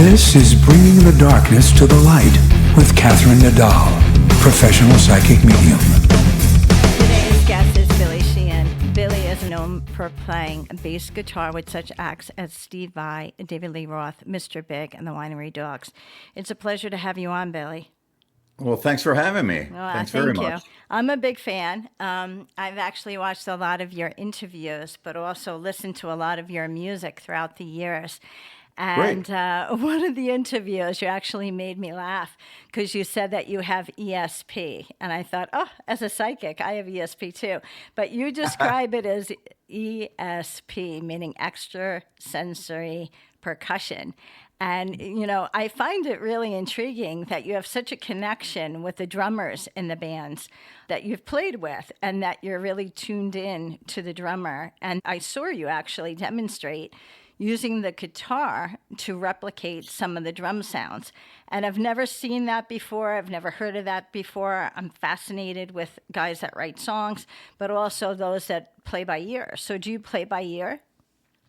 This is Bringing the Darkness to the Light with Catherine Nadal, professional psychic medium. Today's guest is Billy Sheehan. Billy is known for playing bass guitar with such acts as Steve Vai, David Lee Roth, Mr. Big, and the Winery Dogs. It's a pleasure to have you on, Billy. Well, thanks for having me. Thanks very much. I'm a big fan. I've actually watched a lot of your interviews, but also listened to a lot of your music throughout the years. And one of the interviews, you actually made me laugh because you said that you have ESP. And I thought, oh, as a psychic, I have ESP too. But you describe it as ESP, meaning extrasensory percussion. And, you know, I find it really intriguing that you have such a connection with the drummers in the bands that you've played with and that you're really tuned in to the drummer. And I saw you actually demonstrate using the guitar to replicate some of the drum sounds. And I've never seen that before. I've never heard of that before. I'm fascinated with guys that write songs, but also those that play by ear. So do you play by ear?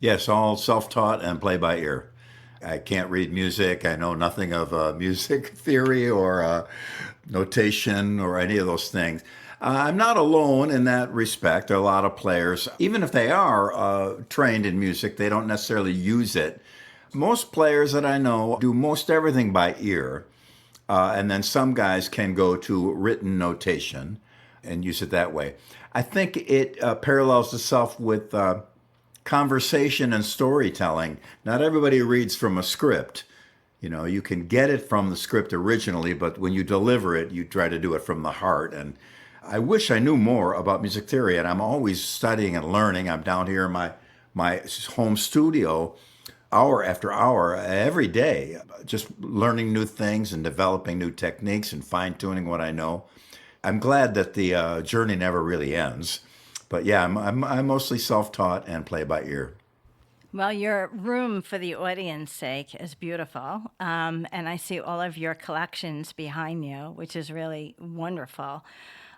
Yes, all self-taught and play by ear. I can't read music. I know nothing of music theory or notation or any of those things. I'm not alone in that respect. There are a lot of players, even if they are trained in music, they don't necessarily use it. Most players that I know do most everything by ear, and then some guys can go to written notation and use it that way. I think it parallels itself with conversation and storytelling. Not everybody reads from a script. You know, you can get it from the script originally, but when you deliver it, you try to do it from the heart. And I wish I knew more about music theory, and I'm always studying and learning. I'm down here in my home studio hour after hour every day, just learning new things and developing new techniques and fine-tuning what I know. I'm glad that the journey never really ends. But yeah, I'm mostly self-taught and play by ear. Well, your room, for the audience sake, is beautiful. And I see all of your collections behind you, which is really wonderful.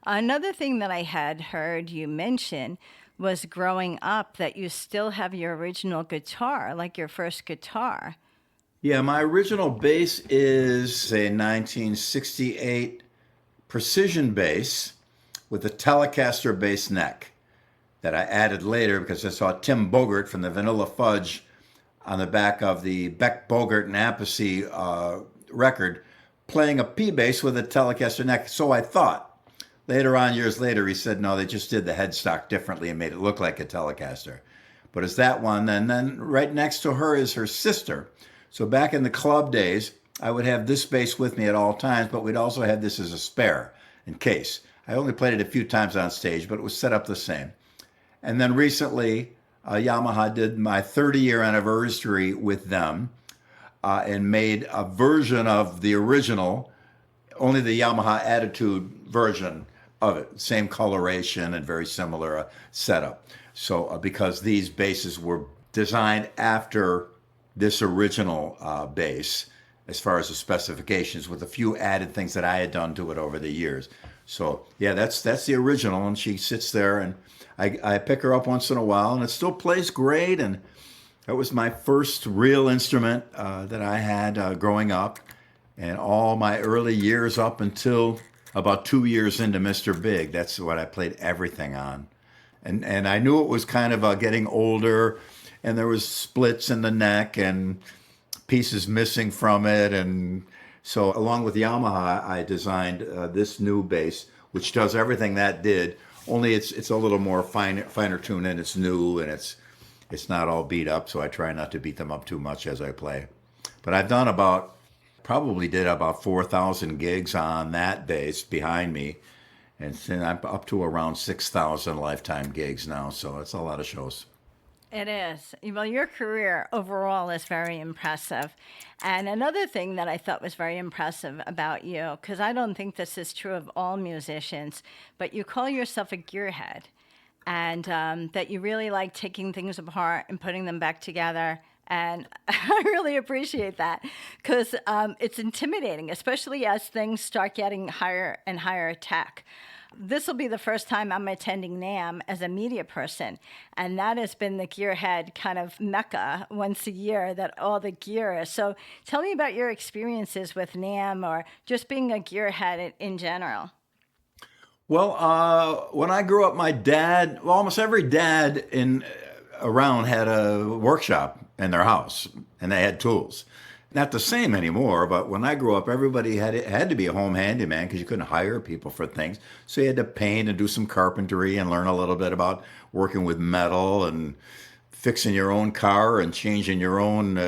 Another thing that I had heard you mention was growing up that you still have your original guitar, like your first guitar. Yeah, my original bass is a 1968 precision bass with a Telecaster bass neck that I added later because I saw Tim Bogert from the Vanilla Fudge on the back of the Beck, Bogert, and Appice record playing a P bass with a Telecaster neck. So I thought. Later on, years later, he said, no, they just did the headstock differently and made it look like a Telecaster. But it's that one. And then right next to her is her sister. So back in the club days, I would have this bass with me at all times, but we'd also have this as a spare in case. I only played it a few times on stage, but it was set up the same. And then recently, Yamaha did my 30-year anniversary with them and made a version of the original, only the Yamaha Attitude version of it. Same coloration and very similar setup. So because these basses were designed after this original bass, as far as the specifications, with a few added things that I had done to it over the years. So yeah, that's the original, and she sits there, and I pick her up once in a while, and it still plays great. And that was my first real instrument that I had growing up, and all my early years up until about 2 years into Mr. Big. That's what I played everything on, and I knew it was kind of getting older, and there was splits in the neck and pieces missing from it, and so along with Yamaha, I designed this new bass, which does everything that did. Only it's a little more finer tuned, and it's new, and it's not all beat up. So I try not to beat them up too much as I play. But I've done probably did about 4,000 gigs on that bass behind me, and I'm up to around 6,000 lifetime gigs now. So it's a lot of shows. It is. Well, your career overall is very impressive. And another thing that I thought was very impressive about you, because I don't think this is true of all musicians, but you call yourself a gearhead, and that you really like taking things apart and putting them back together. And I really appreciate that because it's intimidating, especially as things start getting higher and higher tech. This will be the first time I'm attending NAMM as a media person. And that has been the gearhead kind of mecca once a year that all the gear is. So tell me about your experiences with NAMM or just being a gearhead in general. Well, when I grew up, my dad, well, almost every dad in around had a workshop in their house, and they had tools. Not the same anymore, but when I grew up, everybody had to be a home handyman because you couldn't hire people for things. So you had to paint and do some carpentry and learn a little bit about working with metal and fixing your own car and changing your own,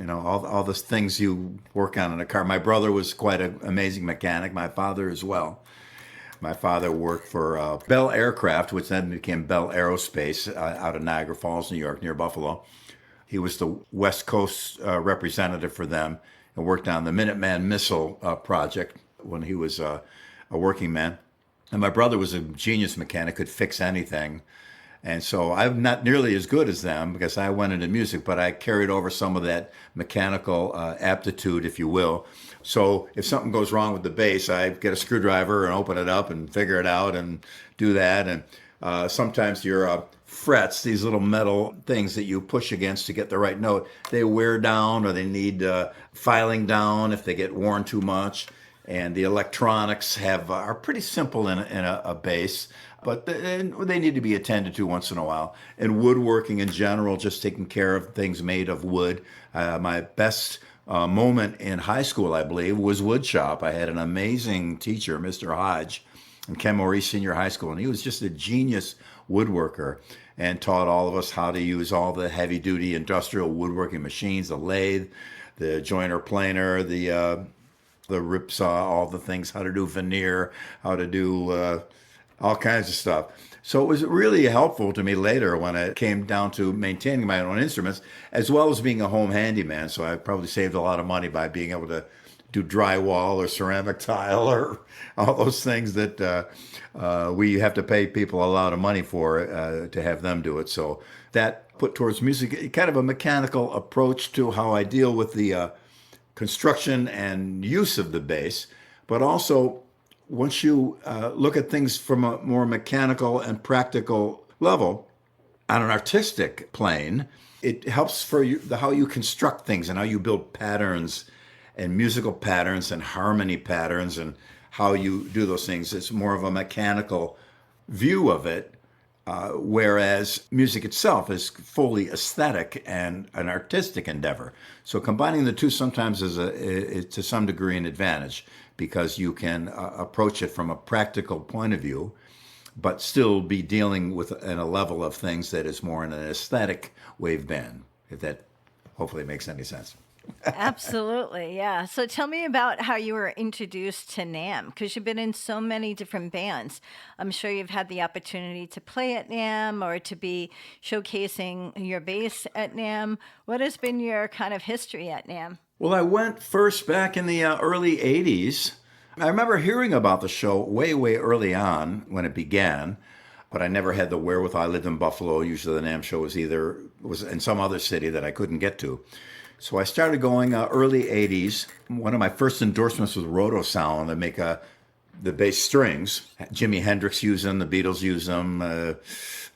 all the things you work on in a car. My brother was quite an amazing mechanic. My father as well. My father worked for Bell Aircraft, which then became Bell Aerospace out of Niagara Falls, New York, near Buffalo. He was the West Coast representative for them and worked on the Minuteman missile project when he was a working man. And my brother was a genius mechanic, could fix anything. And so I'm not nearly as good as them because I went into music, but I carried over some of that mechanical aptitude, if you will. So if something goes wrong with the bass, I get a screwdriver and open it up and figure it out and do that. And sometimes your frets, these little metal things that you push against to get the right note, they wear down or they need filing down if they get worn too much. And the electronics are pretty simple in a bass, but they need to be attended to once in a while. And woodworking in general, just taking care of things made of wood. My best moment in high school, I believe, was wood shop. I had an amazing teacher, Mr. Hodge, in Ken Maurice Senior High School, and he was just a genius woodworker and taught all of us how to use all the heavy-duty industrial woodworking machines, the lathe, the joiner planer, the rip saw, all the things, how to do veneer, how to do all kinds of stuff. So it was really helpful to me later when it came down to maintaining my own instruments, as well as being a home handyman. So I probably saved a lot of money by being able to do drywall or ceramic tile or all those things that we have to pay people a lot of money for to have them do it. So that put towards music, kind of a mechanical approach to how I deal with the construction and use of the bass, but also once you look at things from a more mechanical and practical level, on an artistic plane, it helps for you how you construct things and how you build patterns and musical patterns and harmony patterns and how you do those things. It's more of a mechanical view of it, whereas music itself is fully aesthetic and an artistic endeavor. So combining the two sometimes is to some degree an advantage because you can approach it from a practical point of view, but still be dealing with in a level of things that is more in an aesthetic wave band, if that hopefully makes any sense. Absolutely, yeah. So tell me about how you were introduced to NAMM, because you've been in so many different bands. I'm sure you've had the opportunity to play at NAMM or to be showcasing your bass at NAMM. What has been your kind of history at NAMM? Well, I went first back in the early 80s. I remember hearing about the show way, way early on when it began, but I never had the wherewithal. I lived in Buffalo. Usually the NAMM show was in some other city that I couldn't get to. So I started going early 80s. One of my first endorsements was Roto Sound. They make the bass strings. Jimi Hendrix used them. The Beatles use them.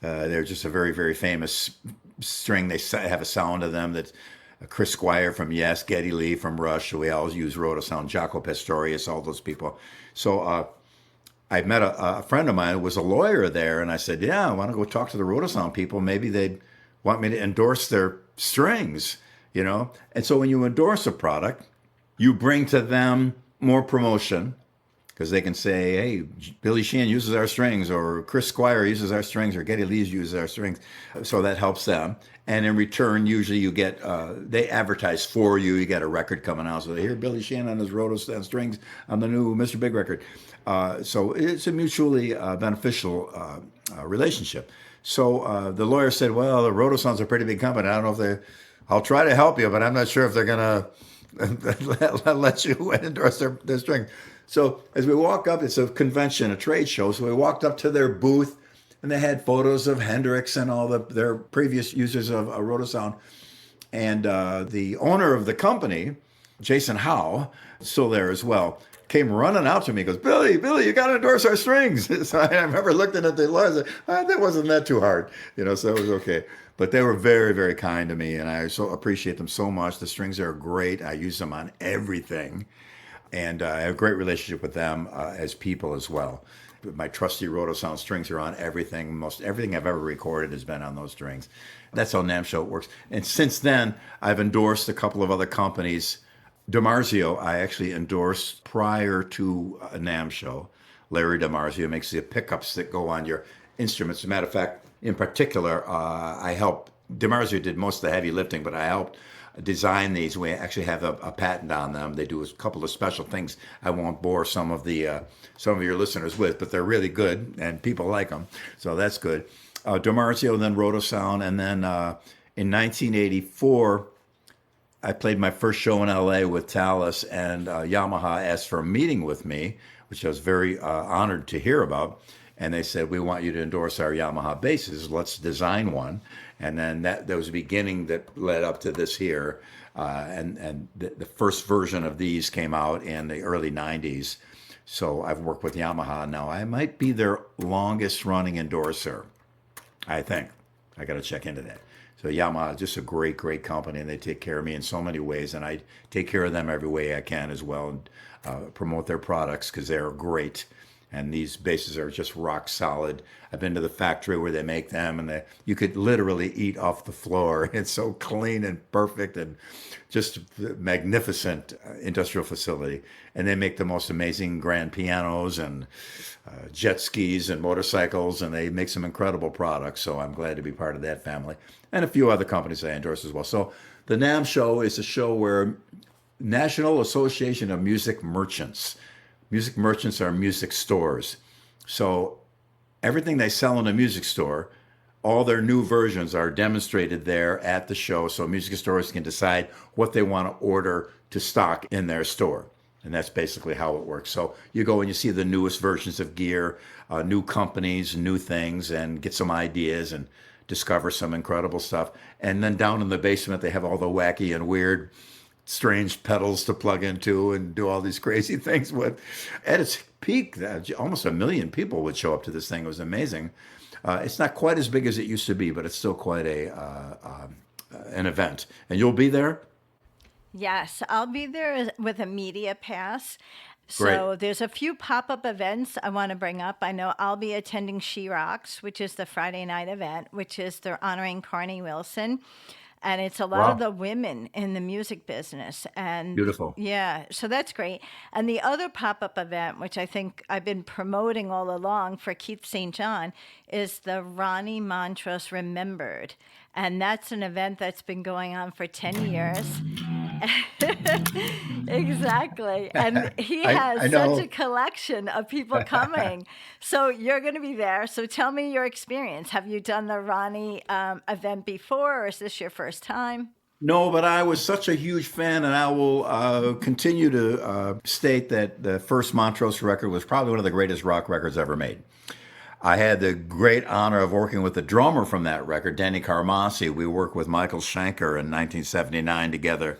They're just a very, very famous string. They have a sound to them that Chris Squire from Yes, Geddy Lee from Rush. We always use Roto Sound. Jaco Pastorius, all those people. So I met a friend of mine who was a lawyer there, and I said, yeah, I want to go talk to the Roto Sound people. Maybe they'd want me to endorse their strings. And so when you endorse a product, you bring to them more promotion because they can say, hey, Billy Sheehan uses our strings, or Chris Squire uses our strings, or Geddy Lee uses our strings. So that helps them. And in return, usually you get, they advertise for you. You get a record coming out. So they hear Billy Sheehan on his Roto strings on the new Mr. Big record. So it's a mutually beneficial relationship. So the lawyer said, well, the Roto Sound's a pretty big company. I don't know if I'll try to help you, but I'm not sure if they're going to let you endorse their string. So as we walk up, it's a convention, a trade show. So we walked up to their booth, and they had photos of Hendrix and all their previous users of Roto Sound. And the owner of the company, Jason Howe, still there as well. came running out to me. He goes, Billy, you got to endorse our strings. So I remember looking at the lawyers. That wasn't that too hard, so it was okay. But they were very, very kind to me, and I so appreciate them so much. The strings are great. I use them on everything, and I have a great relationship with them as people as well. My trusty Rotosound strings are on everything. Most everything I've ever recorded has been on those strings. That's how NAMM Show works. And since then, I've endorsed a couple of other companies. DiMarzio, I actually endorsed prior to a NAMM Show. Larry DiMarzio makes the pickups that go on your instruments. As a matter of fact, in particular, I helped. DiMarzio did most of the heavy lifting, but I helped design these. We actually have a patent on them. They do a couple of special things I won't bore some of your listeners with, but they're really good and people like them, so that's good. DiMarzio, then Rotosound, and then in 1984 I played my first show in LA with Talas, and Yamaha asked for a meeting with me, which I was very honored to hear about. And they said, we want you to endorse our Yamaha basses. Let's design one. And then that was the beginning that led up to this here. And the first version of these came out in the early 90s. So I've worked with Yamaha now. I might be their longest running endorser, I think. I got to check into that. So Yamaha is just a great, great company, and they take care of me in so many ways. And I take care of them every way I can as well, and promote their products because they're great. And these basses are just rock solid. I've been to the factory where they make them, and you could literally eat off the floor. It's so clean and perfect and just a magnificent industrial facility. And they make the most amazing grand pianos and jet skis and motorcycles, and they make some incredible products. So I'm glad to be part of that family. And a few other companies I endorse as well. So the NAMM Show is a show where National Association of Music Merchants. Music merchants are music stores. So everything they sell in a music store, all their new versions are demonstrated there at the show. So music stores can decide what they want to order to stock in their store. And that's basically how it works. So you go and you see the newest versions of gear, new companies, new things, and get some ideas and discover some incredible stuff. And then down in the basement, they have all the wacky and weird strange pedals to plug into and do all these crazy things with. At its peak, almost 1 million people would show up to this thing. It was amazing. It's not quite as big as it used to be, but it's still quite an event. And you'll be there? Yes, I'll be there with a media pass. So Great. there's a few pop-up events I want to bring up. I know I'll be attending She Rocks, which is the Friday night event, which is they're honoring Carney Wilson. And it's a lot of the women in the music business. And Beautiful. yeah, so that's great. And the other pop-up event, which I think I've been promoting all along for Keith St. John, is the Ronnie Montrose Remembered. And that's an event that's been going on for 10 years. Exactly. And he has I know. such a collection of people coming. So you're going to be there. So tell me your experience. Have you done the Ronnie event before, or is this your first time? No, but I was such a huge fan, and I will continue to state that the first Montrose record was probably one of the greatest rock records ever made. I had the great honor of working with the drummer from that record, Danny Carmassi. We worked with Michael Schenker in 1979 together.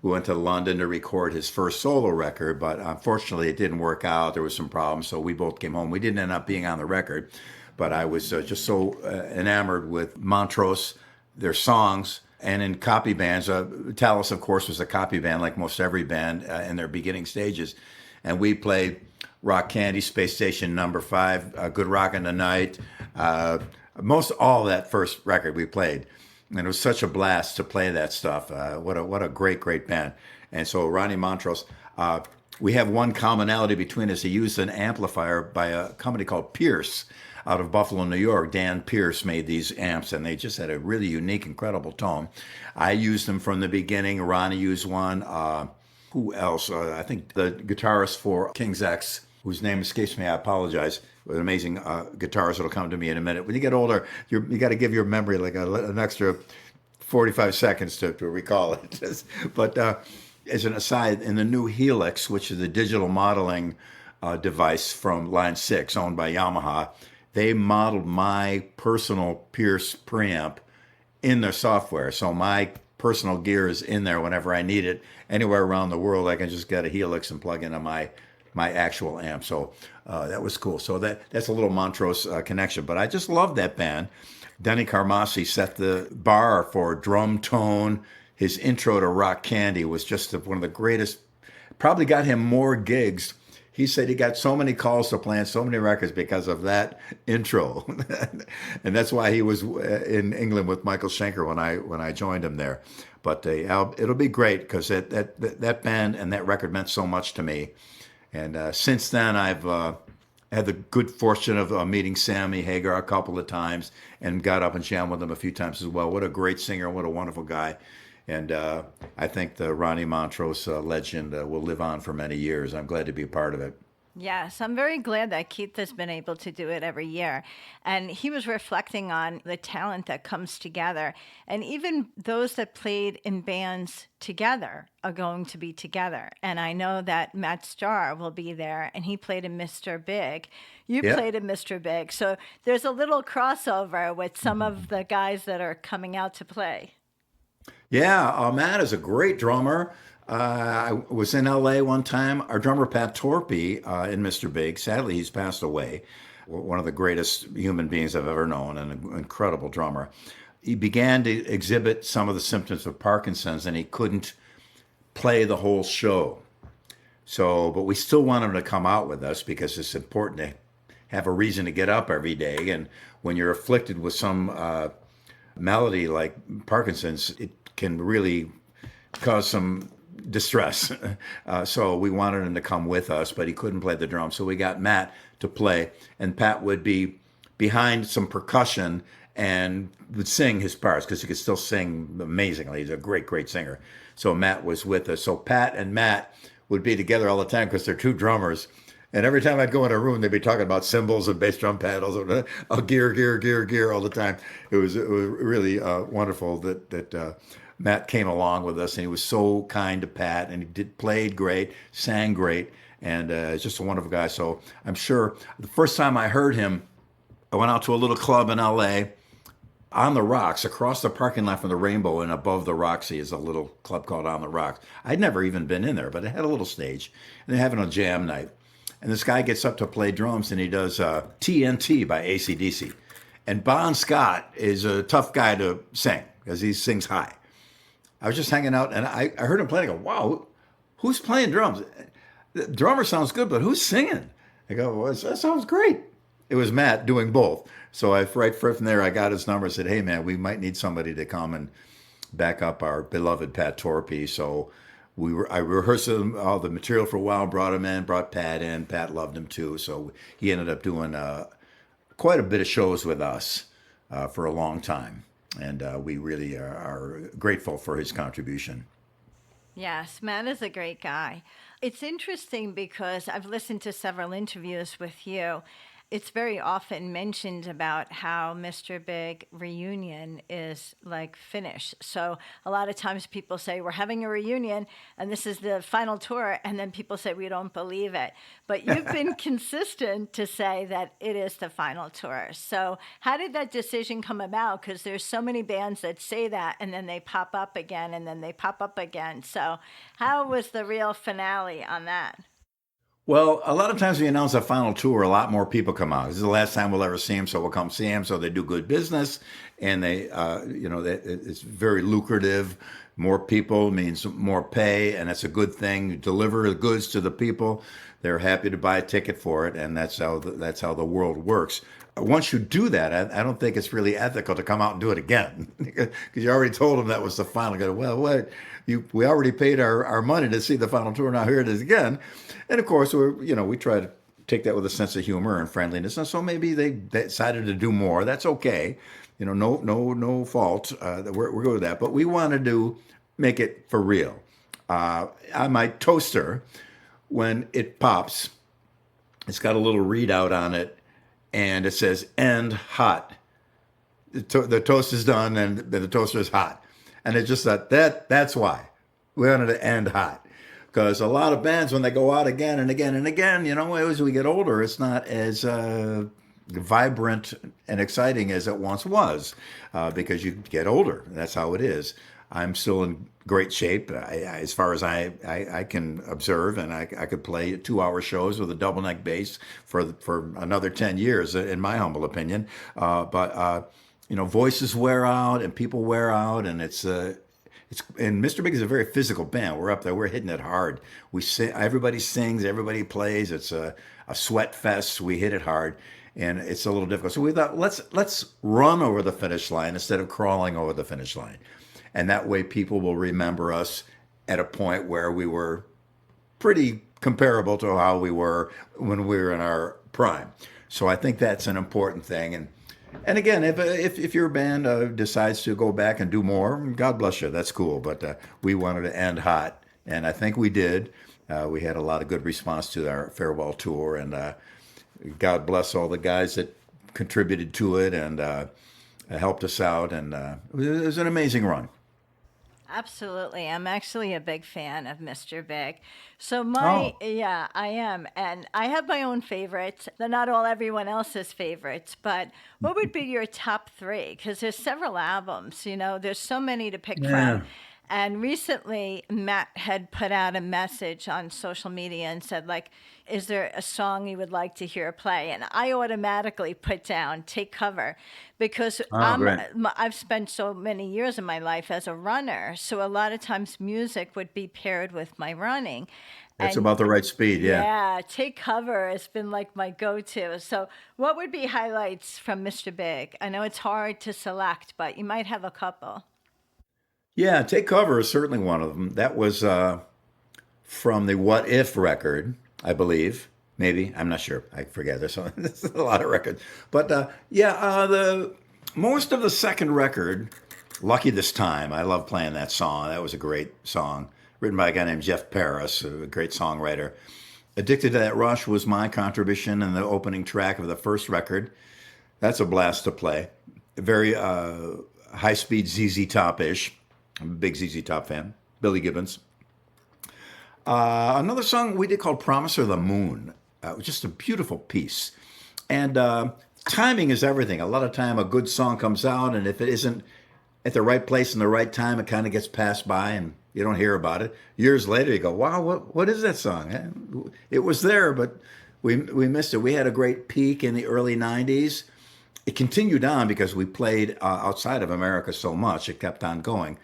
We went to London to record his first solo record, but unfortunately it didn't work out. There was some problems, so we both came home. We didn't end up being on the record, but I was just so enamored with Montrose, their songs, and in copy bands. Talas, of course, was a copy band like most every band in their beginning stages. And we played Rock Candy, Space Station Number 5, Good Rockin' Tonight, most all that first record we played. And it was such a blast to play that stuff. What a great, great band. And so Ronnie Montrose, we have one commonality between us. He used an amplifier by a company called Pierce out of Buffalo, New York. Dan Pierce made these amps, and they just had a really unique, incredible tone. I used them from the beginning. Ronnie used one. Who else? I think the guitarist for King's X, whose name escapes me, I apologize. An amazing guitarist that'll come to me in a minute. When you get older, you got to give your memory like an extra 45 seconds to recall it. But as an aside, in the new Helix, which is the digital modeling device from Line 6, owned by Yamaha, they modeled my personal Pierce preamp in their software. So my personal gear is in there whenever I need it. Anywhere around the world, I can just get a Helix and plug into my my actual amp. So that was cool. So that's a little Montrose connection. But I just love that band. Denny Carmassi set the bar for drum tone. His intro to Rock Candy was just one of the greatest. Probably got him more gigs. He said he got so many calls to play on so many records because of that intro, and that's why he was in England with Michael Schenker when I joined him there. But it'll be great because that band and that record meant so much to me. And since then, I've had the good fortune of meeting Sammy Hagar a couple of times and got up and jammed with him a few times as well. What a great singer! What a wonderful guy! And I think the Ronnie Montrose legend will live on for many years. I'm glad to be a part of it. Yes, I'm very glad that Keith has been able to do it every year. And he was reflecting on the talent that comes together. And even those that played in bands together are going to be together. And I know that Matt Starr will be there, and he played in Mr. Big. You played in Mr. Big. So there's a little crossover with some of the guys that are coming out to play. Yeah, Matt is a great drummer. I was in LA one time. Our drummer, Pat Torpy, in Mr. Big, sadly, he's passed away. One of the greatest human beings I've ever known, and an incredible drummer. He began to exhibit some of the symptoms of Parkinson's, and he couldn't play the whole show. But we still want him to come out with us because it's important to have a reason to get up every day. And when you're afflicted with some malady like Parkinson's, it can really cause some distress. So we wanted him to come with us, but he couldn't play the drums. So we got Matt to play, and Pat would be behind some percussion and would sing his parts because he could still sing amazingly. He's a great, great singer. So Matt was with us. So Pat and Matt would be together all the time because they're two drummers. And every time I'd go in a room, they'd be talking about cymbals and bass drum pedals, and gear all the time. It was really wonderful that Matt came along with us, and he was so kind to Pat, and he played great, sang great, and he's just a wonderful guy. So I'm sure the first time I heard him, I went out to a little club in L.A. On the Rocks, across the parking lot from the Rainbow and above the Roxy is a little club called On the Rocks. I'd never even been in there, but it had a little stage, and they're having a jam night. And this guy gets up to play drums, and he does TNT by AC/DC. And Bon Scott is a tough guy to sing because he sings high. I was just hanging out, and I heard him playing. I go, wow, who's playing drums? The drummer sounds good, but who's singing? I go, well, that sounds great. It was Matt doing both. So right from there, I got his number. I said, hey, man, we might need somebody to come and back up our beloved Pat Torpy. So I rehearsed all the material for a while, brought Pat in. Pat loved him too. So he ended up doing quite a bit of shows with us for a long time. And we really are grateful for his contribution. Yes, Matt is a great guy. It's interesting because I've listened to several interviews with you. It's very often mentioned about how Mr. Big reunion is like finished. So a lot of times people say, we're having a reunion and this is the final tour. And then people say, we don't believe it. But you've been consistent to say that it is the final tour. So how did that decision come about? Because there's so many bands that say that and then they pop up again and then they pop up again. So how was the real finale on that? Well, a lot of times we announce a final tour, a lot more people come out. This is the last time we'll ever see them, so we'll come see them. So they do good business, and it's very lucrative. More people means more pay, and that's a good thing. You deliver the goods to the people; they're happy to buy a ticket for it, and that's how the world works. Once you do that, I don't think it's really ethical to come out and do it again because you already told them that was the final. Go, well, what? We already paid our money to see the final tour. Now here it is again. And of course, we try to take that with a sense of humor and friendliness. And so maybe they decided to do more. That's okay. No fault. We're good with that. But we wanted to make it for real. On my toaster, when it pops, it's got a little readout on it, and it says "end hot." The toast is done, and the toaster is hot. And it just thought that's why we wanted to end hot. Because a lot of bands, when they go out again and again and again, as we get older, it's not as vibrant and exciting as it once was because you get older. That's how it is. I'm still in great shape as far as I can observe, and I could play 2-hour shows with a double neck bass for another 10 years, in my humble opinion. But voices wear out and people wear out, and and Mr. Big is a very physical band. We're up there, we're hitting it hard. We sing, everybody sings, everybody plays. It's a sweat fest. We hit it hard, and it's a little difficult. So we thought, let's run over the finish line instead of crawling over the finish line, and that way people will remember us at a point where we were pretty comparable to how we were when we were in our prime. So I think that's an important thing. And again, if your band decides to go back and do more, God bless you. That's cool. But we wanted to end hot, and I think we did. We had a lot of good response to our farewell tour, and God bless all the guys that contributed to it and helped us out. And it was an amazing run. Absolutely. I'm actually a big fan of Mr. Big. So yeah, I am. And I have my own favorites. They're not all everyone else's favorites, but what would be your top three? Because there's several albums, there's so many to pick from. And recently, Matt had put out a message on social media and said, is there a song you would like to hear play? And I automatically put down Take Cover because I've spent so many years in my life as a runner. So a lot of times music would be paired with my running. That's about the right speed, yeah. Yeah, Take Cover has been my go-to. So what would be highlights from Mr. Big? I know it's hard to select, but you might have a couple. Yeah, Take Cover is certainly one of them. That was from the What If record, I believe. Maybe. I'm not sure. I forget. There's a lot of records. But the most of the second record, Lucky This Time, I love playing that song. That was a great song, written by a guy named Jeff Paris, a great songwriter. Addicted to That Rush was my contribution in the opening track of the first record. That's a blast to play. Very high-speed ZZ Top-ish. I'm a big ZZ Top fan. Billy Gibbons. Another song we did called Promise of the Moon. Just a beautiful piece. And timing is everything. A lot of time a good song comes out, and if it isn't at the right place in the right time, it kind of gets passed by and you don't hear about it. Years later, you go, wow, what is that song? It was there, but we missed it. We had a great peak in the early 90s. It continued on because we played outside of America so much. It kept on going.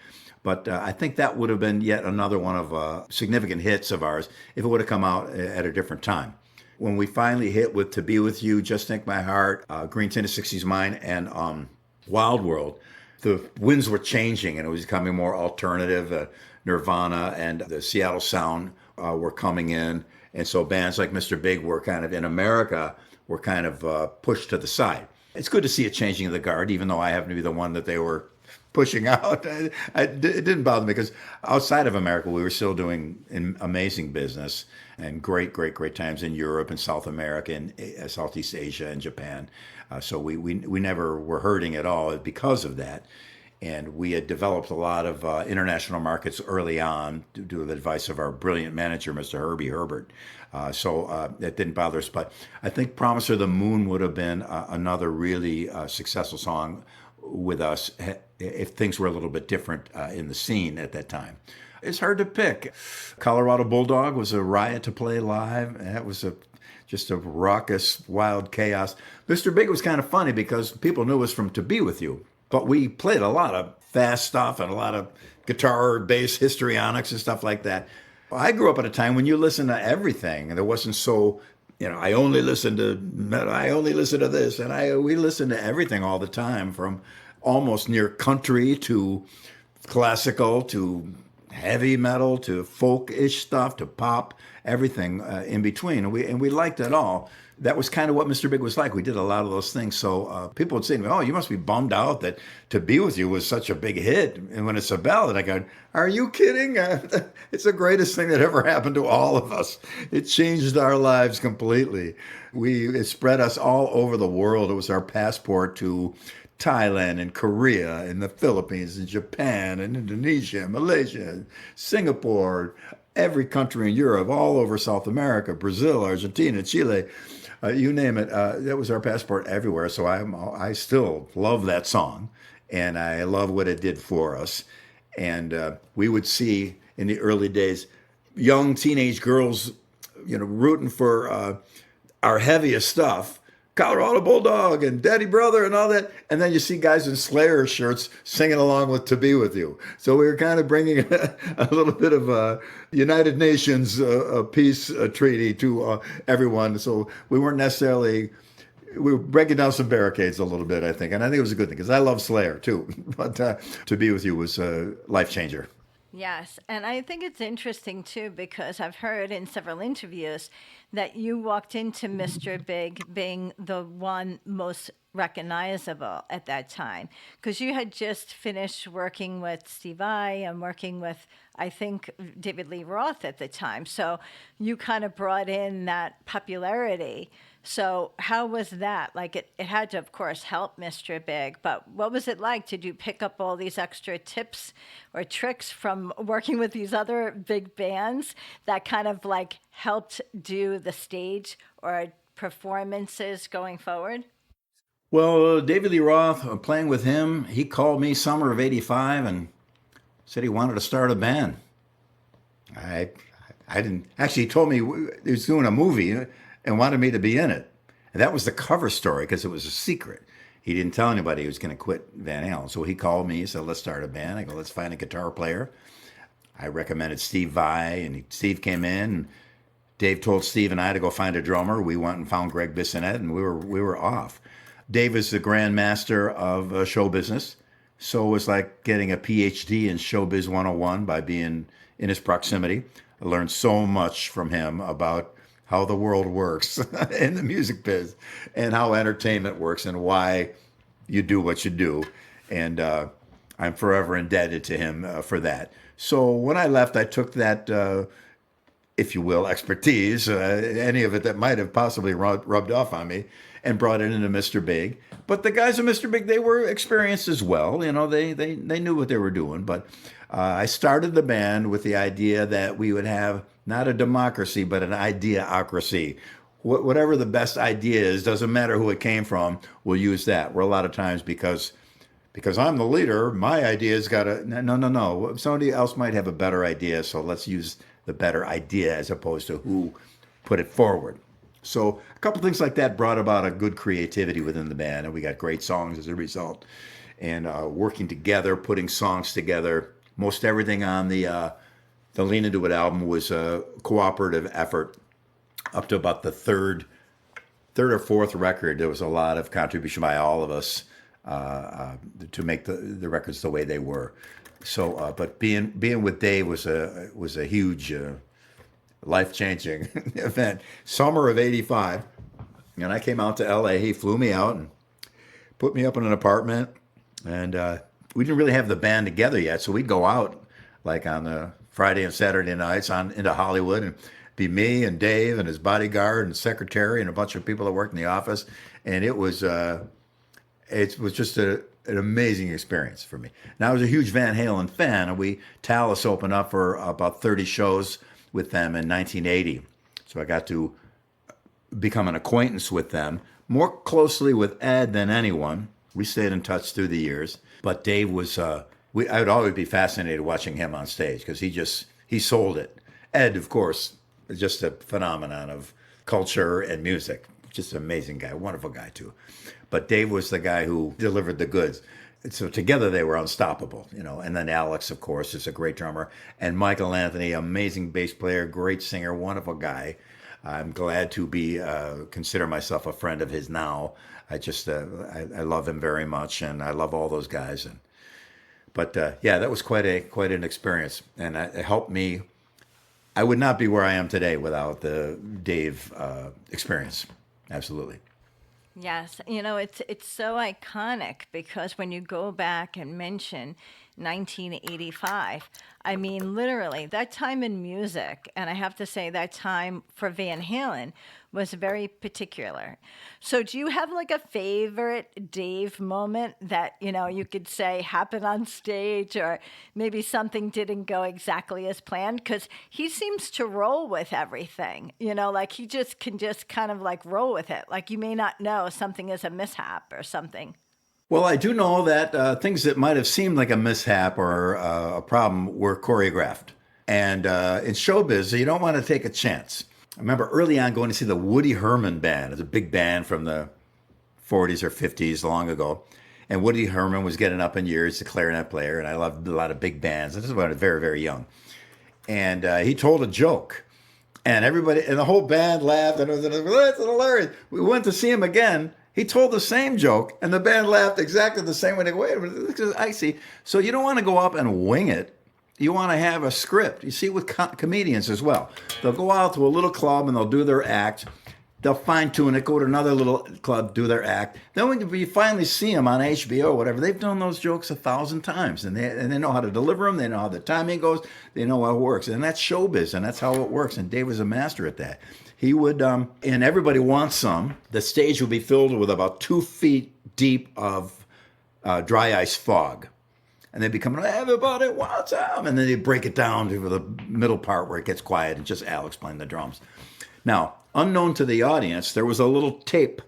But I think that would have been yet another one of significant hits of ours if it would have come out at a different time. When we finally hit with To Be With You, Just Think My Heart, Green Tinted 60s Mine, and Wild World, the winds were changing and it was becoming more alternative. Nirvana and the Seattle Sound were coming in. And so bands like Mr. Big were kind of, in America, were kind of pushed to the side. It's good to see a changing of the guard, even though I happen to be the one that they were pushing out. It didn't bother me because outside of America, we were still doing amazing business and great times in Europe and South America and Southeast Asia and Japan. So we never were hurting at all because of that. And we had developed a lot of international markets early on due to the advice of our brilliant manager, Mr. Herbie Herbert. So that didn't bother us. But I think Promise of the Moon would have been another really successful song with us if things were a little bit different in the scene at that time. It's hard to pick. Colorado Bulldog was a riot to play live. That was just a raucous, wild chaos. Mr. Big was kind of funny because people knew us from To Be With You. But we played a lot of fast stuff and a lot of guitar, bass, histrionics and stuff like that. I grew up at a time when you listened to everything, and it wasn't so, I only listen to metal, I only listen to this, and we listened to everything all the time, from almost near country to classical to heavy metal to folk-ish stuff to pop, everything in between, and we liked it all. That was kind of what Mr. Big was like. We did a lot of those things. So people would say to me, oh, you must be bummed out that To Be With You was such a big hit. And when it's a ballad, I go, are you kidding? It's the greatest thing that ever happened to all of us. It changed our lives completely. It spread us all over the world. It was our passport to Thailand and Korea and the Philippines and Japan and Indonesia, Malaysia, Singapore, every country in Europe, all over South America, Brazil, Argentina, Chile. You name it, that was our passport everywhere. So I still love that song, and I love what it did for us. And we would see in the early days young teenage girls, rooting for our heaviest stuff, Colorado Bulldog and Daddy Brother and all that. And then you see guys in Slayer shirts singing along with To Be With You. So we were kind of bringing a little bit of a United Nations peace treaty to everyone. So we weren't necessarily, we were breaking down some barricades a little bit, I think. And I think it was a good thing because I love Slayer too. But To Be With You was a life changer. Yes, and I think it's interesting too because I've heard in several interviews that you walked into Mr. Big being the one most recognizable at that time because you had just finished working with Steve Vai and working with, I think, David Lee Roth at the time. So you kind of brought in that popularity. So how was that? Like it had to, of course, help Mr. Big, but what was it like? Did you pick up all these extra tips or tricks from working with these other big bands that kind of like helped do the stage or performances going forward? Well, David Lee Roth, playing with him, he called me summer of '85 and said he wanted to start a band. I I didn't actually. He told me he was doing a movie and wanted me to be in it, and that was the cover story because it was a secret. He didn't tell anybody he was going to quit Van Halen. So he called me. He said, "Let's start a band." I go, "Let's find a guitar player." I recommended Steve Vai, and Steve came in. And Dave told Steve and I to go find a drummer. We went and found Greg Bissonette, and we were off. Dave is the grandmaster of show business, so it was like getting a PhD in Showbiz 101 by being in his proximity. I learned so much from him about how the world works in the music biz and how entertainment works and why you do what you do. And I'm forever indebted to him for that. So when I left, I took that, if you will, expertise, any of it that might have possibly rubbed off on me, and brought it into Mr. Big. But the guys at Mr. Big, they were experienced as well. You know, they knew what they were doing. But I started the band with the idea that we would have not a democracy, but an ideocracy. Whatever the best idea is, doesn't matter who it came from, we'll use that. We're a lot of times because I'm the leader, my idea's got to, no. Somebody else might have a better idea, so let's use the better idea as opposed to who put it forward. So a couple things like that brought about a good creativity within the band, and we got great songs as a result. And working together, putting songs together, most everything on the Lean Into It album was a cooperative effort. Up to about the third or fourth record, there was a lot of contribution by all of us to make the records the way they were. So, but being with Dave was a huge, life-changing event. Summer of '85, and I came out to LA. He flew me out and put me up in an apartment, and we didn't really have the band together yet, so we'd go out like on the Friday and Saturday nights into Hollywood, and be me and Dave and his bodyguard and secretary and a bunch of people that worked in the office, and it was just an amazing experience for me. Now, I was a huge Van Halen fan, and Talas opened up for about 30 shows with them in 1980. So I got to become an acquaintance with them, more closely with Ed than anyone. We stayed in touch through the years. But Dave was, I would always be fascinated watching him on stage because he sold it. Ed, of course, is just a phenomenon of culture and music. Just an amazing guy, wonderful guy too. But Dave was the guy who delivered the goods. So together they were unstoppable, you know. And then Alex, of course, is a great drummer. And Michael Anthony, amazing bass player, great singer, wonderful guy. I'm glad to be consider myself a friend of his now. I love him very much, and I love all those guys. But that was quite an experience, and it helped me. I would not be where I am today without the Dave experience. Absolutely. Yes, it's so iconic because when you go back and mention 1985, I mean, literally, that time in music, and I have to say that time for Van Halen was very particular. So do you have like a favorite Dave moment that, you could say happened on stage or maybe something didn't go exactly as planned? Because he seems to roll with everything, like he can just kind of like roll with it. Like you may not know something is a mishap or something. Well, I do know that things that might have seemed like a mishap or a problem were choreographed. And in showbiz, you don't want to take a chance. I remember early on going to see the Woody Herman Band. It's a big band from the 40s or 50s, long ago. And Woody Herman was getting up in years, a clarinet player, and I loved a lot of big bands. This is when I was very, very young. And he told a joke. And everybody, and the whole band laughed, and it was hilarious. We went to see him again. He told the same joke, and the band laughed exactly the same way. They go, wait a minute, this is icy. So you don't want to go up and wing it. You want to have a script. You see with comedians as well. They'll go out to a little club and they'll do their act. They'll fine-tune it, go to another little club, do their act. Then when you finally see them on HBO or whatever, they've done those jokes 1,000 times. And they know how to deliver them. They know how the timing goes. They know how it works. And that's showbiz, and that's how it works. And Dave was a master at that. He would, and Everybody Wants Some, the stage would be filled with about 2 feet deep of dry ice fog. And they'd be coming, everybody wants some. And then they'd break it down to the middle part where it gets quiet and just Alex playing the drums. Now, unknown to the audience, there was a little tape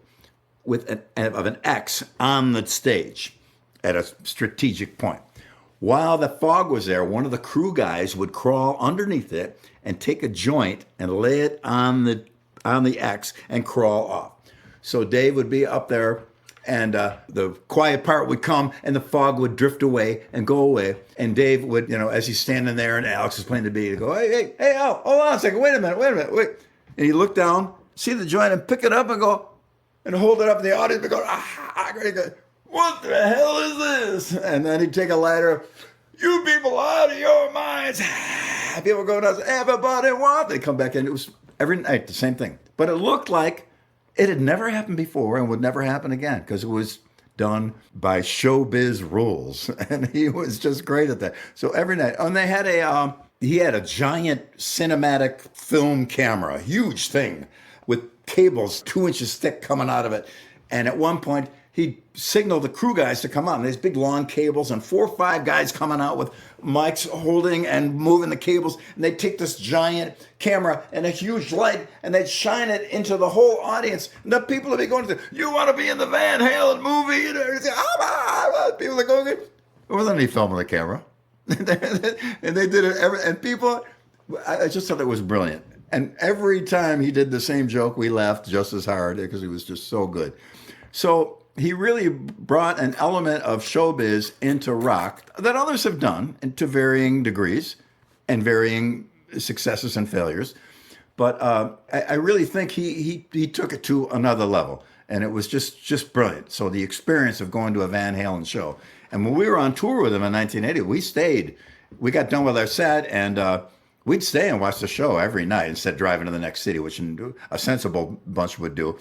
with an X on the stage at a strategic point. While the fog was there, one of the crew guys would crawl underneath it and take a joint and lay it on the X and crawl off. So Dave would be up there, and the quiet part would come, and the fog would drift away and go away. And Dave would, as he's standing there and Alex is playing the beat, he'd go, hey, Al, hold on a second, wait a minute. And he'd look down, see the joint, and pick it up and go, and hold it up in the audience and go, what the hell is this? And then he'd take a lighter, you people out of your minds. People go nuts, everybody wants. They come back in. It was every night the same thing. But it looked like it had never happened before and would never happen again because it was done by showbiz rules. And he was just great at that. So every night, and they had he had a giant cinematic film camera, a huge thing with cables 2 inches thick coming out of it. And at one point, he signaled the crew guys to come out. And there's big long cables and 4 or 5 guys coming out with mics holding and moving the cables. And they'd take this giant camera and a huge light and they'd shine it into the whole audience. And the people would be going to, you want to be in the Van Halen movie? And everything. People are going, there wasn't any film on the camera. And they did it and people, I just thought it was brilliant. And every time he did the same joke, we laughed just as hard because he was just so good. So he really brought an element of showbiz into rock that others have done and to varying degrees and varying successes and failures. But I really think he took it to another level. And it was just brilliant. So the experience of going to a Van Halen show. And when we were on tour with him in 1980, we stayed. We got done with our set, and we'd stay and watch the show every night instead of driving to the next city, which a sensible bunch would do.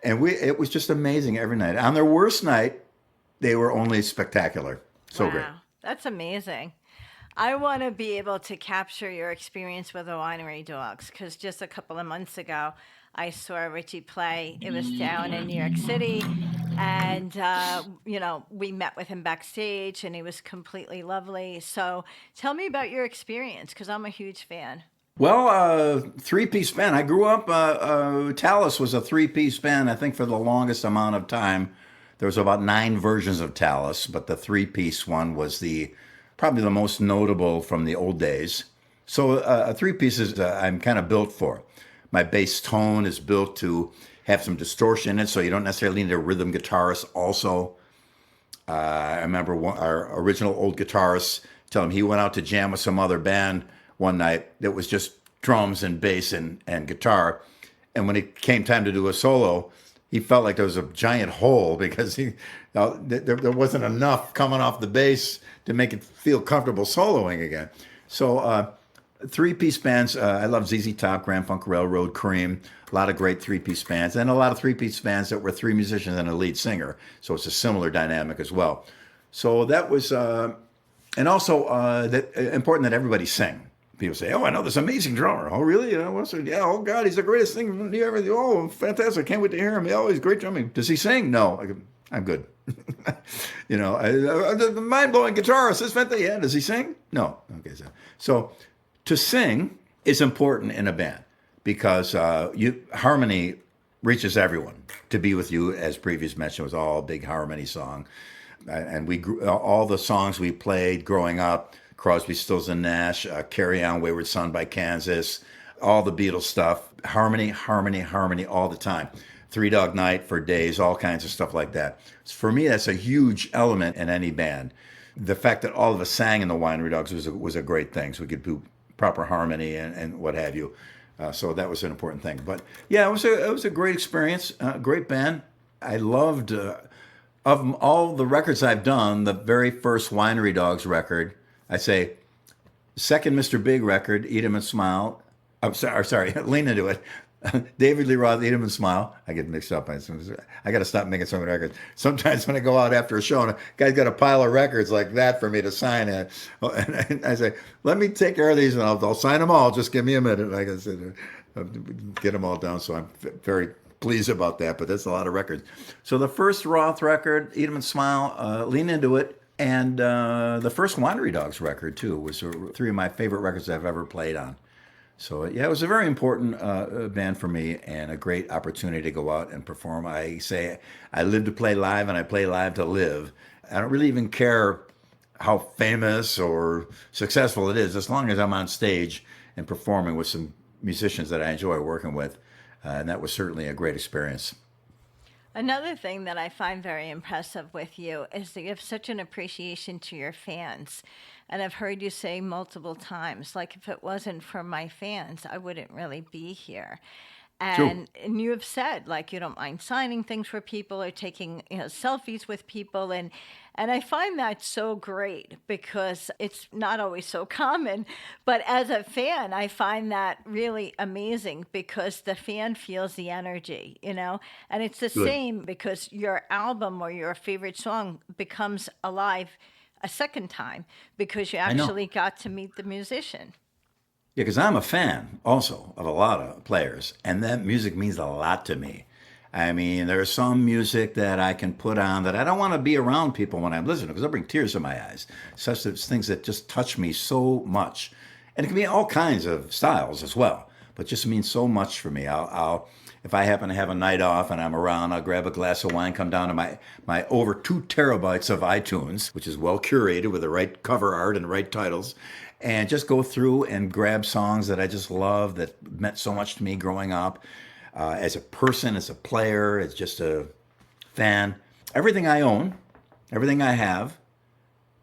And it was just amazing every night. On their worst night, they were only spectacular. So wow, great. That's amazing. I want to be able to capture your experience with the Winery Dogs because just a couple of months ago, I saw Richie play. It was down in New York City, and we met with him backstage, and he was completely lovely. So tell me about your experience because I'm a huge fan. Well, three-piece band. I grew up, Talas was a three-piece band, I think, for the longest amount of time. There was about 9 versions of Talas, but the three-piece one was probably the most notable from the old days. So a three-piece is I'm kind of built for. My bass tone is built to have some distortion in it, so you don't necessarily need a rhythm guitarist also. I remember our original old guitarist telling him he went out to jam with some other band one night that was just drums and bass and guitar. And when it came time to do a solo, he felt like there was a giant hole because there wasn't enough coming off the bass to make it feel comfortable soloing again. So three-piece bands, I love ZZ Top, Grand Funk Railroad, Cream, a lot of great three-piece bands, and a lot of three-piece bands that were 3 musicians and a lead singer. So it's a similar dynamic as well. So that was, and also important that everybody sing. People say, oh, I know this amazing drummer. Oh, really? Yeah, oh, God, he's the greatest thing you ever. Oh, fantastic. Can't wait to hear him. Oh, he's great drumming. Does he sing? No. I'm good. The mind-blowing guitarist is fantastic. Yeah, does he sing? No. Okay, so to sing is important in a band because harmony reaches everyone. To Be With You, as previous mentioned, was all a big harmony song. And we grew, all the songs we played growing up, Crosby, Stills and Nash, Carry On, Wayward Son by Kansas, all the Beatles stuff, harmony, harmony, harmony all the time. Three Dog Night for days, all kinds of stuff like that. For me, that's a huge element in any band. The fact that all of us sang in the Winery Dogs was a great thing, so we could do proper harmony and what have you. So that was an important thing. But yeah, it was a great experience, great band. I loved, of all the records I've done, the very first Winery Dogs record, I say, second Mr. Big record, Eat 'Em and Smile. I'm sorry, lean into it. David Lee Roth, Eat 'Em and Smile. I get mixed up. I got to stop making so many records. Sometimes when I go out after a show and a guy's got a pile of records like that for me to sign, and I say, let me take care of these and I'll sign them all. Just give me a minute. Like I said, get them all down. So I'm very pleased about that, but that's a lot of records. So the first Roth record, Eat 'Em and Smile, Lean Into It, and the first Winery Dogs record, too, was three of my favorite records I've ever played on. So, yeah, it was a very important band for me and a great opportunity to go out and perform. I say I live to play live and I play live to live. I don't really even care how famous or successful it is, as long as I'm on stage and performing with some musicians that I enjoy working with. And that was certainly a great experience. Another thing that I find very impressive with you is that you have such an appreciation to your fans. And I've heard you say multiple times, like, if it wasn't for my fans, I wouldn't really be here. And you have said, like, you don't mind signing things for people or taking, selfies with people. And I find that so great because it's not always so common. But as a fan, I find that really amazing because the fan feels the energy, And it's the same because your album or your favorite song becomes alive a second time because you actually got to meet the musician. Yeah, because I'm a fan also of a lot of players, and that music means a lot to me. I mean, there's some music that I can put on that I don't want to be around people when I'm listening because it'll bring tears to my eyes. Such things that just touch me so much. And it can be all kinds of styles as well, but just means so much for me. I'll if I happen to have a night off and I'm around, I'll grab a glass of wine, come down to my over 2 terabytes of iTunes, which is well curated with the right cover art and the right titles, and just go through and grab songs that I just love, that meant so much to me growing up, as a person, as a player, as just a fan. Everything I own, everything I have,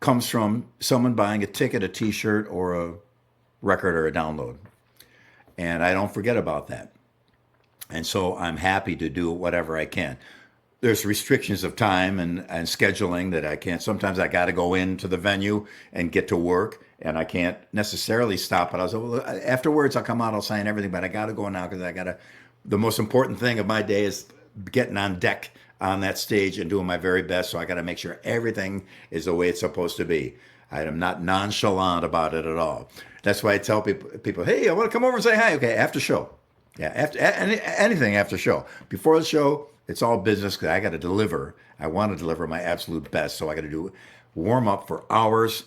comes from someone buying a ticket, a T-shirt, or a record or a download. And I don't forget about that. And so I'm happy to do whatever I can. There's restrictions of time and scheduling that I can't. Sometimes I got to go into the venue and get to work, and I can't necessarily stop. But afterwards, I'll come out, I'll sign everything, but I got to go now because the most important thing of my day is getting on deck on that stage and doing my very best. So I got to make sure everything is the way it's supposed to be. I am not nonchalant about it at all. That's why I tell people, hey, I want to come over and say hi. Okay, after show. Yeah, anything after show. Before the show, it's all business because I got to deliver. I want to deliver my absolute best, so I got to do warm up for hours,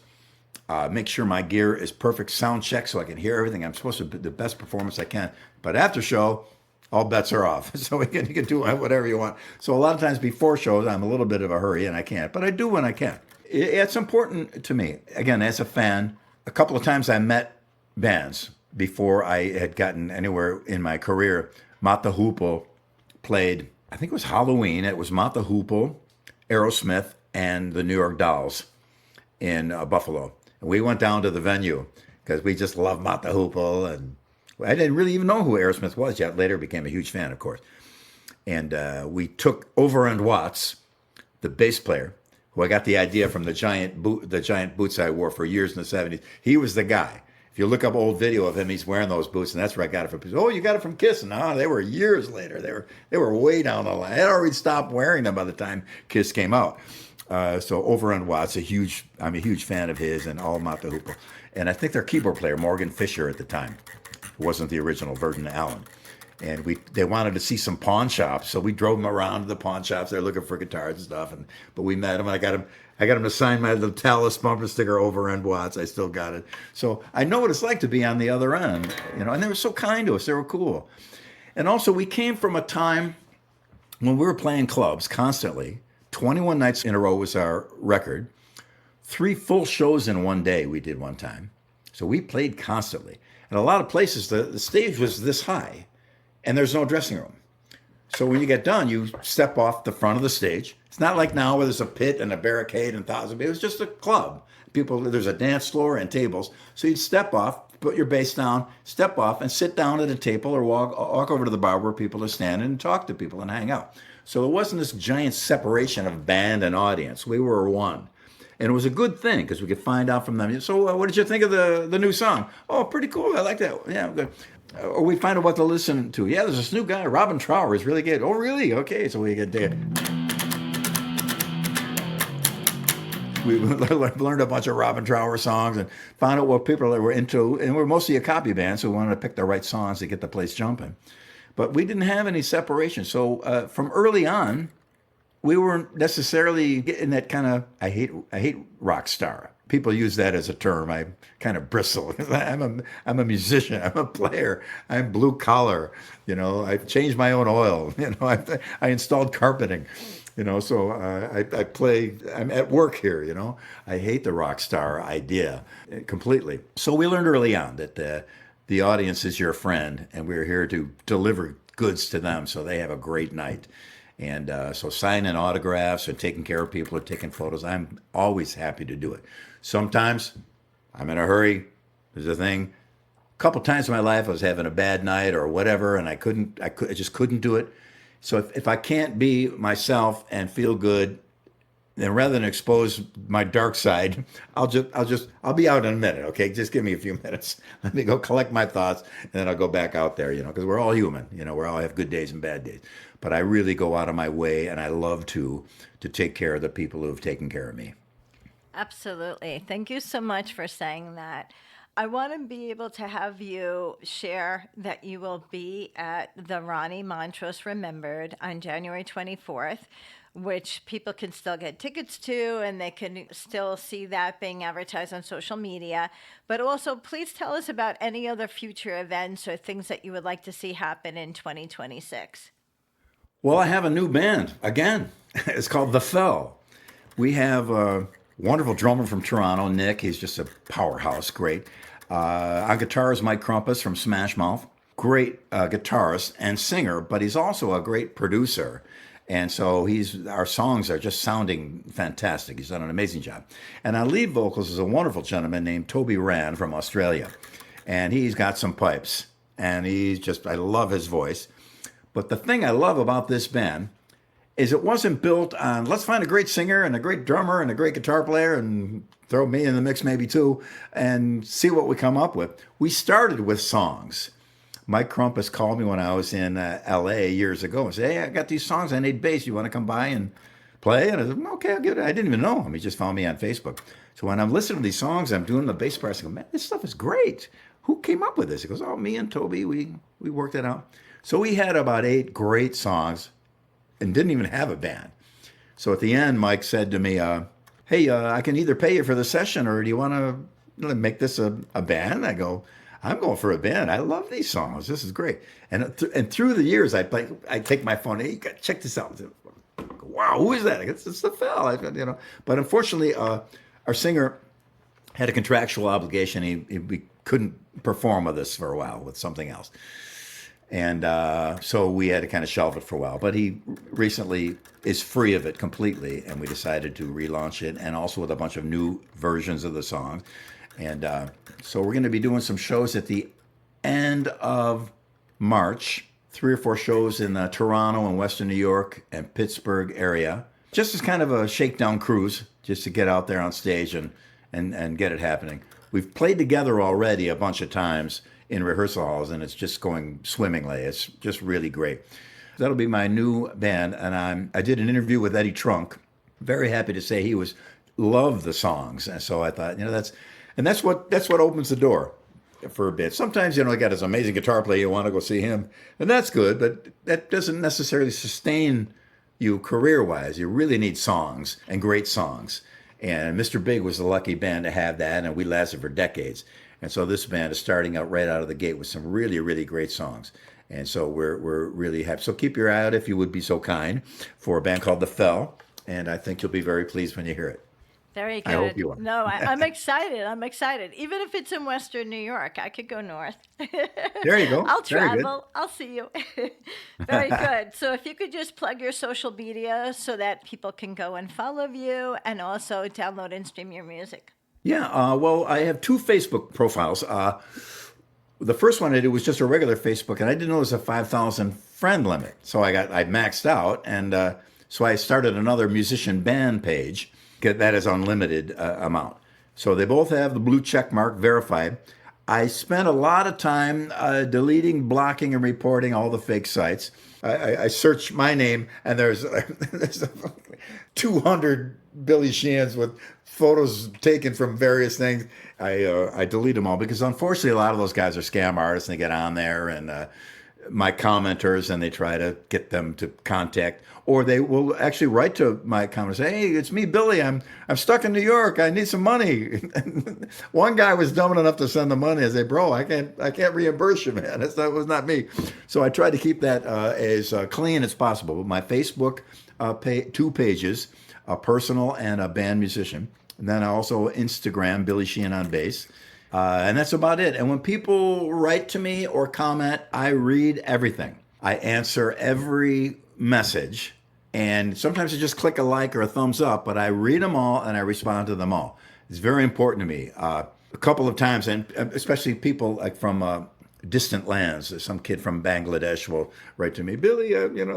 make sure my gear is perfect sound check so I can hear everything. I'm supposed to do the best performance I can. But after show, all bets are off. So you can do whatever you want. So a lot of times before shows, I'm a little bit of a hurry and I can't, but I do when I can. It's important to me. Again, as a fan, a couple of times I met bands before I had gotten anywhere in my career. Mott the Hoople played, I think it was Halloween. It was Mott the Hoople, Aerosmith, and the New York Dolls in Buffalo. And we went down to the venue because we just loved Mott the Hoople. And I didn't really even know who Aerosmith was yet. Later became a huge fan, of course. And we took Overend Watts, the bass player, who I got the idea from the giant boots I wore for years in the 70s. He was the guy. If you look up old video of him, he's wearing those boots, and that's where I got it from. Oh, you got it from Kiss? No, they were years later. They were way down the line. I had already stopped wearing them by the time Kiss came out. So Overend Watts, I'm a huge fan of his and all Mott the Hoople. And I think their keyboard player, Morgan Fisher at the time, wasn't the original Verdon Allen. And they wanted to see some pawn shops, so we drove them around to the pawn shops. They're looking for guitars and stuff, but we met them. I got him to sign my little Talas bumper sticker Overend Watts. I still got it. So I know what it's like to be on the other end, and they were so kind to us. They were cool. And also, we came from a time when we were playing clubs constantly, 21 nights in a row was our record. 3 full shows in one day we did one time. So we played constantly. And a lot of places, the stage was this high, and there's no dressing room. So when you get done, you step off the front of the stage. It's not like now where there's a pit and a barricade and thousands of people. It was just a club. There's a dance floor and tables. So you'd step off, put your bass down, step off, and sit down at a table or walk over to the bar where people are standing and talk to people and hang out. So it wasn't this giant separation of band and audience. We were one. And it was a good thing because we could find out from them. So what did you think of the new song? Oh, pretty cool. I like that. Yeah, good. Or we find out what to listen to. Yeah, there's this new guy, Robin Trower, is really good. Oh, really? Okay, so we get there. We learned a bunch of Robin Trower songs and found out what people were into. And we're mostly a copy band, so we wanted to pick the right songs to get the place jumping. But we didn't have any separation. So from early on, we weren't necessarily getting that kind of, I hate rock star. People use that as a term. I kind of bristle. I'm a musician. I'm a player. I'm blue collar. I've changed my own oil. I installed carpeting. So I play. I'm at work here. I hate the rock star idea completely. So we learned early on that the audience is your friend, and we're here to deliver goods to them so they have a great night. And so signing autographs and taking care of people or taking photos, I'm always happy to do it. Sometimes I'm in a hurry. There's a thing. A couple times in my life I was having a bad night or whatever, and I just couldn't do it. So if I can't be myself and feel good, then rather than expose my dark side, I'll be out in a minute. Okay, just give me a few minutes. Let me go collect my thoughts, and then I'll go back out there. Because we're all human. We all have good days and bad days. But I really go out of my way, and I love to take care of the people who have taken care of me. Absolutely. Thank you so much for saying that. I want to be able to have you share that you will be at the Ronnie Montrose Remembered on January 24th, which people can still get tickets to, and they can still see that being advertised on social media. But also, please tell us about any other future events or things that you would like to see happen in 2026. Well, I have a new band, again. It's called The Fell. We have a wonderful drummer from Toronto, Nick. He's just a powerhouse, great. On guitar is Mike Crumpus from Smash Mouth. Great guitarist and singer, but he's also a great producer. And so our songs are just sounding fantastic. He's done an amazing job. And on lead vocals is a wonderful gentleman named Toby Rand from Australia. And he's got some pipes. And I love his voice. But the thing I love about this band is it wasn't built on, let's find a great singer and a great drummer and a great guitar player and throw me in the mix maybe too and see what we come up with. We started with songs. Mike Crumpus called me when I was in L.A. years ago and said, hey, I got these songs. I need bass. You want to come by and play? And I said, okay, I'll give it. I didn't even know him. He just found me on Facebook. So when I'm listening to these songs, I'm doing the bass parts. I go, man, this stuff is great. Who came up with this? He goes, oh, me and Toby, we worked it out. So we had about 8 great songs and didn't even have a band. So at the end, Mike said to me, hey, I can either pay you for the session or do you want to make this a band? I go, I'm going for a band. I love these songs. This is great. And through the years, I take my phone. Hey, check this out. Wow, who is that? It's The Fell. But unfortunately, our singer had a contractual obligation. We couldn't perform with us for a while with something else. And so we had to kind of shelve it for a while. But he recently is free of it completely, and we decided to relaunch it, and also with a bunch of new versions of the songs. And so we're going to be doing some shows at the end of March, 3 or 4 shows in Toronto and Western New York and Pittsburgh area, just as kind of a shakedown cruise, just to get out there on stage and get it happening. We've played together already a bunch of times in rehearsal halls, and it's just going swimmingly. It's just really great. That'll be my new band, and I did an interview with Eddie Trunk. Very happy to say he loved the songs, and so I thought, that's what opens the door for a bit. Sometimes, I got this amazing guitar player, you want to go see him, and that's good, but that doesn't necessarily sustain you career-wise. You really need songs and great songs, and Mr. Big was the lucky band to have that, and we lasted for decades. And so this band is starting out right out of the gate with some really, really great songs. And so we're really happy. So keep your eye out, if you would be so kind, for a band called The Fell. and I think you'll be very pleased when you hear it. Very good. I hope you are. No, I'm excited. I'm excited. Even if it's in Western New York, I could go north. There you go. I'll Very good. travel. I'll see you. Very good. So if you could just plug your social media so that people can go and follow you and also download and stream your music. Yeah, well, I have 2 Facebook profiles. The first one I did was just a regular Facebook, and I didn't know there was a 5,000 friend limit. So I maxed out, and so I started another musician band page. That is unlimited amount. So they both have the blue check mark, verified. I spent a lot of time deleting, blocking, and reporting all the fake sites. I searched my name, and there's 200 Billy Sheehans with photos taken from various things. I delete them all because unfortunately a lot of those guys are scam artists, and they get on there and my commenters, and they try to get them to contact, or they will actually write to my commenters, say, "Hey, it's me, Billy. I'm stuck in New York. I need some money." One guy was dumb enough to send the money. I say, "Bro, I can't reimburse you, man. It was not me." So I tried to keep that as clean as possible. My Facebook 2 pages, a personal and a band musician, and then also Instagram, Billy Sheehan on bass. And that's about it. And when people write to me or comment, I read everything. I answer every message. And sometimes I just click a like or a thumbs up, but I read them all and I respond to them all. It's very important to me. A couple of times, and especially people like from distant lands. Some kid from Bangladesh will write to me, "Billy, and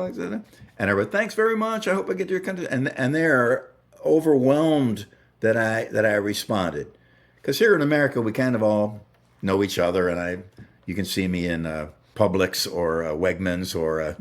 I wrote, 'Thanks very much. I hope I get to your country.'" And they're overwhelmed that I responded. Because here in America, we kind of all know each other, and you can see me in Publix or Wegmans or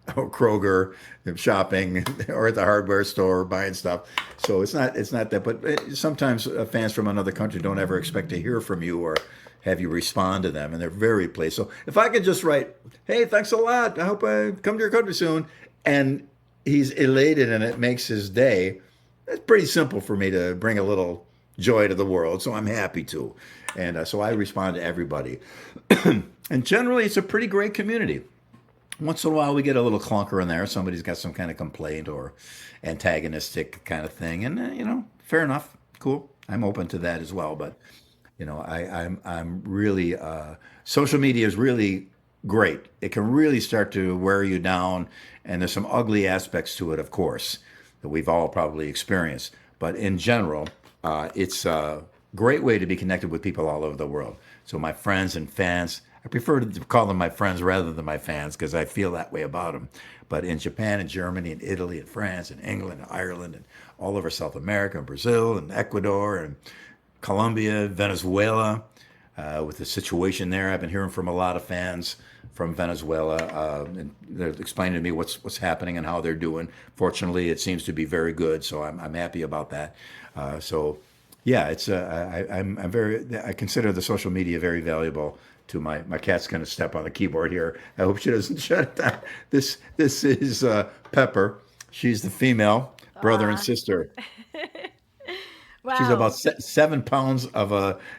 Kroger shopping, or at the hardware store buying stuff. So it's not that. But sometimes fans from another country don't ever expect to hear from you or have you respond to them, and they're very pleased. So if I could just write, "Hey, thanks a lot. I hope I come to your country soon," and he's elated and it makes his day, it's pretty simple for me to bring a little joy to the world, so I'm happy to. And so I respond to everybody. And generally, it's a pretty great community. Once in a while, we get a little clunker in there. Somebody's got some kind of complaint or antagonistic kind of thing. And, fair enough. Cool. I'm open to that as well. But, I'm really, social media is really great. It can really start to wear you down. And there's some ugly aspects to it, of course, that we've all probably experienced. But in general, it's a great way to be connected with people all over the world. So my friends and fans, I prefer to call them my friends rather than my fans because I feel that way about them. But in Japan and Germany and Italy and France and England and Ireland and all over South America and Brazil and Ecuador and Colombia, Venezuela, with the situation there, I've been hearing from a lot of fans from Venezuela, and they're explaining to me what's happening and how they're doing. Fortunately, it seems to be very good, so I'm happy about that. So, yeah, it's I consider the social media very valuable. To my cat's going to step on the keyboard here. I hope she doesn't shut it down. This is Pepper. She's the female brother and sister. Wow. She's about 7 pounds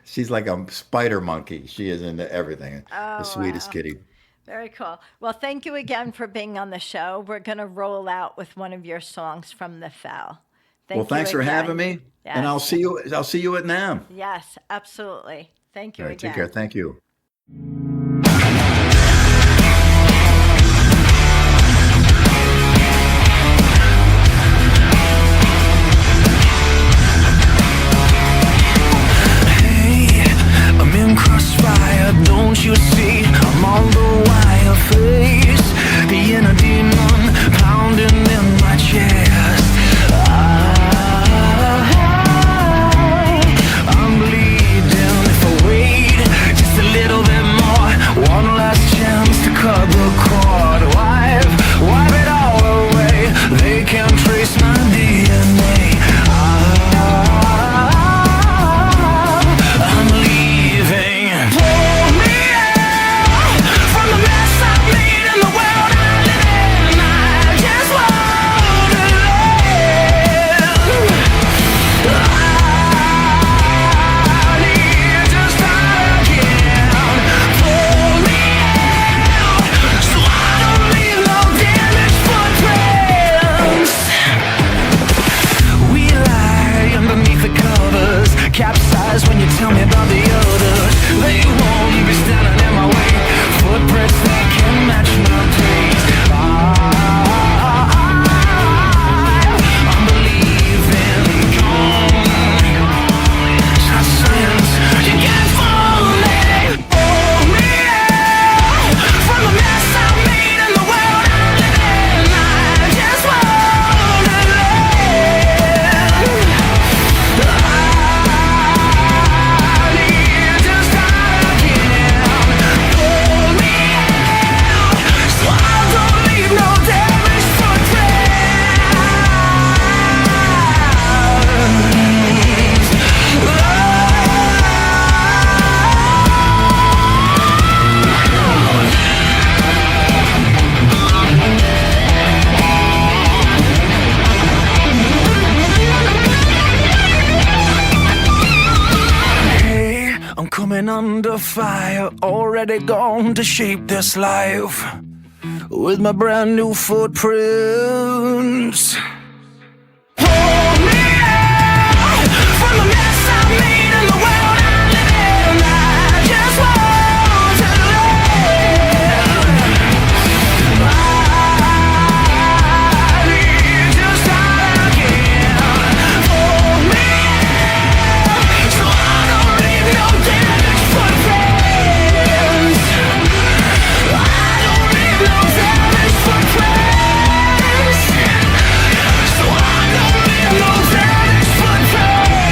she's like a spider monkey. She is into everything. Oh, the sweetest wow. kitty. Very cool. Well, thank you again for being on the show. We're going to roll out with one of your songs from the Fell. Thanks for having me. Yes. And I'll see you at NAMM. Yes, absolutely. Thank you All right, again. take care. Thank you. Crossfire, don't you see? I'm on the wire face. The inner demon pounding in my chest. I'm bleeding if I wait just a little. when you tell me about the others. They won't be standing in my way. Footprints that can match my pace. I'm believing gone. Science, you can't fool me. Pull me out from the mess I made in the world I live in. I just wanna live. I need to start again. Pull me out so I don't leave no damage I'm coming under fire, already gone to shape this life with my brand new footprints. Pull me out from the mess I made in the world I live in. I just want to live. I need to start again. Pull me out so I don't leave no damage footprints. I don't leave no damage footprints. So I don't leave no damage footprints.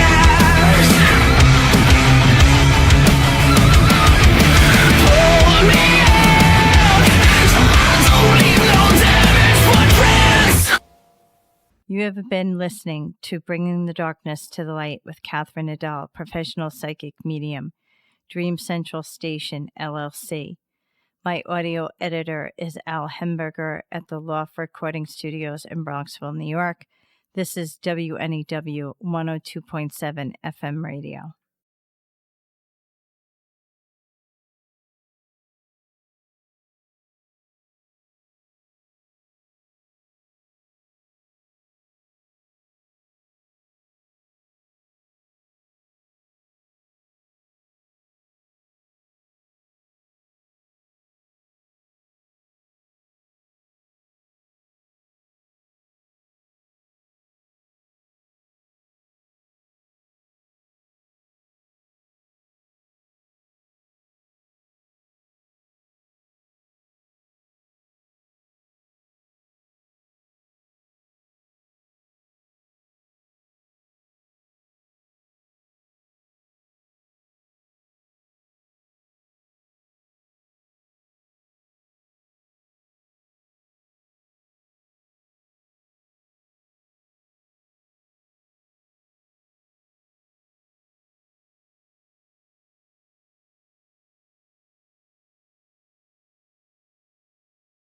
Pull me out so I don't leave no damage footprints. You have been listening to Bringing the Darkness to the Light with Catherine Nadal, professional psychic medium, Dream Central Station, LLC. My audio editor is Al Hemberger at the Loft Recording Studios in Bronxville, New York. This is WNEW 102.7 FM radio.